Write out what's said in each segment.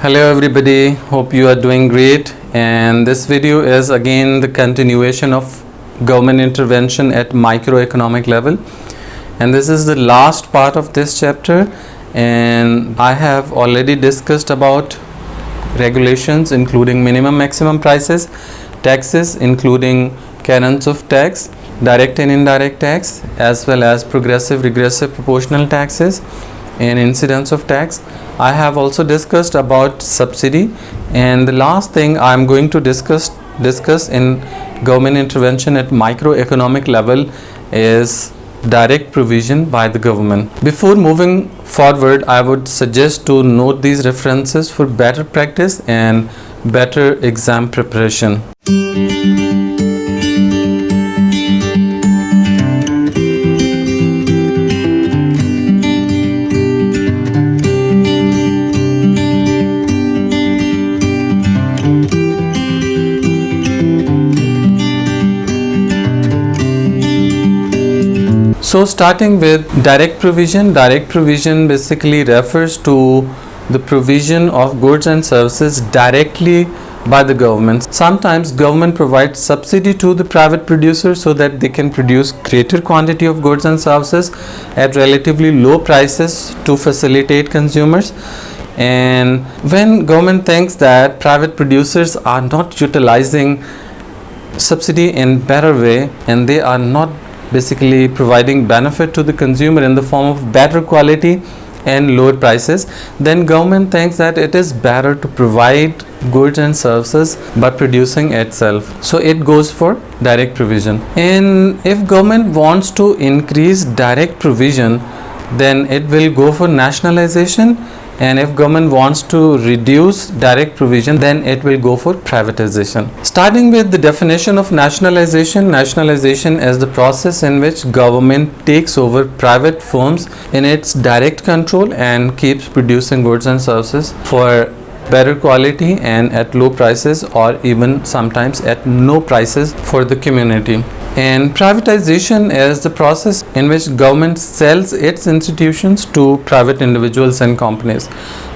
Hello everybody, hope you are doing great, and this video is again the continuation of government intervention at microeconomic level, and this is the last part of this chapter. And I have already discussed about regulations including minimum maximum prices, taxes including canons of tax, direct and indirect tax, as well as progressive, regressive, proportional taxes and incidence of tax. I have also discussed about subsidy, and the last thing I am going to discuss in government intervention at microeconomic level is direct provision by the government. Before moving forward, I would suggest to note these references for better practice and better exam preparation. So starting with direct provision basically refers to the provision of goods and services directly by the government. Sometimes government provides subsidy to the private producers so that they can produce greater quantity of goods and services at relatively low prices to facilitate consumers. And when government thinks that private producers are not utilizing subsidy in better way and they are not basically providing benefit to the consumer in the form of better quality and lower prices, then government thinks that it is better to provide goods and services by producing itself. So it goes for direct provision. And if government wants to increase direct provision, then it will go for nationalization. And if government wants to reduce direct provision, then it will go for privatization. Starting with the definition of nationalization, nationalization is the process in which government takes over private firms in its direct control and keeps producing goods and services for better quality and at low prices, or even sometimes at no prices for the community. And privatization is the process in which government sells its institutions to private individuals and companies.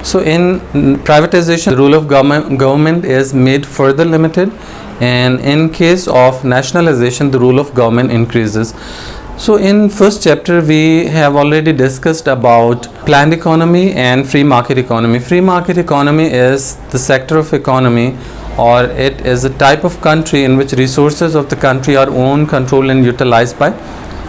So in privatization, the role of government is made further limited, and in case of nationalization, the role of government increases. So in first chapter, we have already discussed about planned economy and free market economy. Free market economy is the sector of economy, or it is a type of country in which resources of the country are owned, controlled and utilized by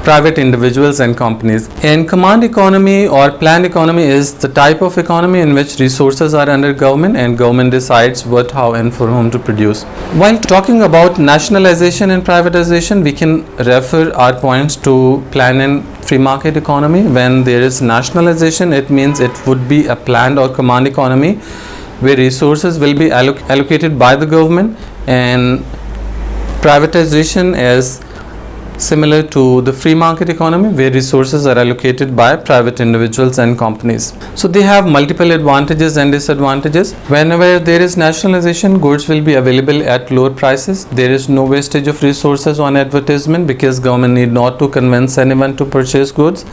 private individuals and companies. And command economy or planned economy is the type of economy in which resources are under government and government decides what, how and for whom to produce. While talking about nationalization and privatization, we can refer our points to planned and free market economy. When there is nationalization, it means it would be a planned or command economy where resources will be allocated by the government, and privatization is similar to the free market economy where resources are allocated by private individuals and companies. So they have multiple advantages and disadvantages. Whenever there is nationalization, goods will be available at lower prices. There is no wastage of resources on advertisement because government need not to convince anyone to purchase goods,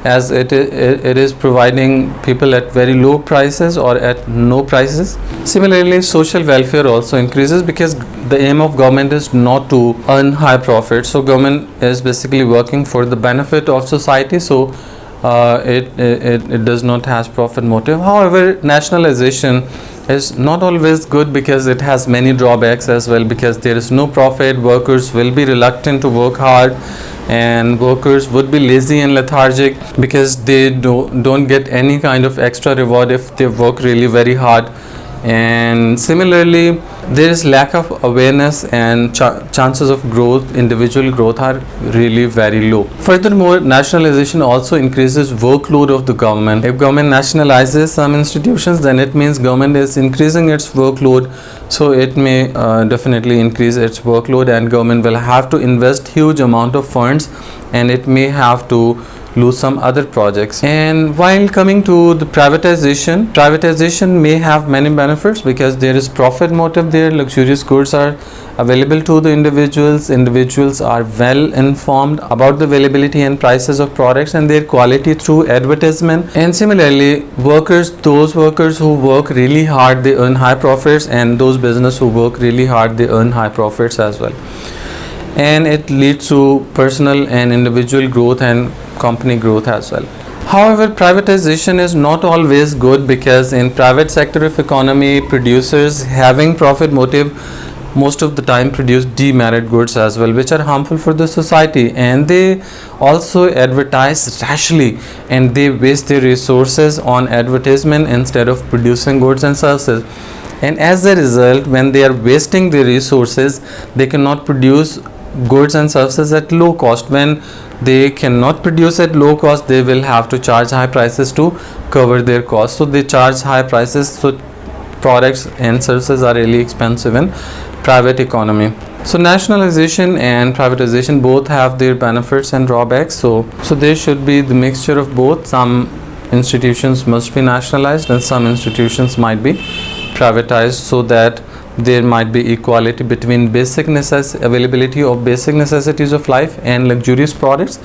as it is providing people at very low prices or at no prices. Similarly, social welfare also increases because the aim of government is not to earn high profit. So government is basically working for the benefit of society. So it does not have profit motive. However, nationalization is not always good because it has many drawbacks as well, because there is no profit. Workers will be reluctant to work hard, and workers would be lazy and lethargic because they don't get any kind of extra reward if they work really very hard. And similarly, there is lack of awareness, and chances of growth, individual growth, are really very low. Furthermore, nationalization also increases workload of the government. If government nationalizes some institutions, then it means government is increasing its workload. So it may definitely increase its workload, and government will have to invest huge amount of funds, and it may have to lose some other projects. And while coming to the privatization may have many benefits because there is profit motive there. Luxurious goods are available to the individuals are well informed about the availability and prices of products and their quality through advertisement. And similarly, those workers who work really hard, they earn high profits, and those business who work really hard, they earn high profits as well. And it leads to personal and individual growth and company growth as well. However, privatization is not always good because in private sector of economy, producers having profit motive most of the time produce demerit goods as well, which are harmful for the society, and they also advertise rashly and they waste their resources on advertisement instead of producing goods and services. And as a result, when they are wasting their resources, they cannot produce goods and services at low cost. When they cannot produce at low cost, they will have to charge high prices to cover their costs. So they charge high prices, so products and services are really expensive in private economy. So nationalization and privatization both have their benefits and drawbacks. So there should be the mixture of both. Some institutions must be nationalized and some institutions might be privatized, so that there might be equality between availability of basic necessities of life and luxurious products.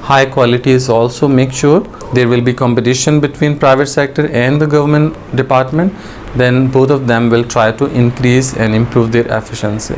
High quality is also make sure. There will be competition between private sector and the government department. Then both of them will try to increase and improve their efficiency.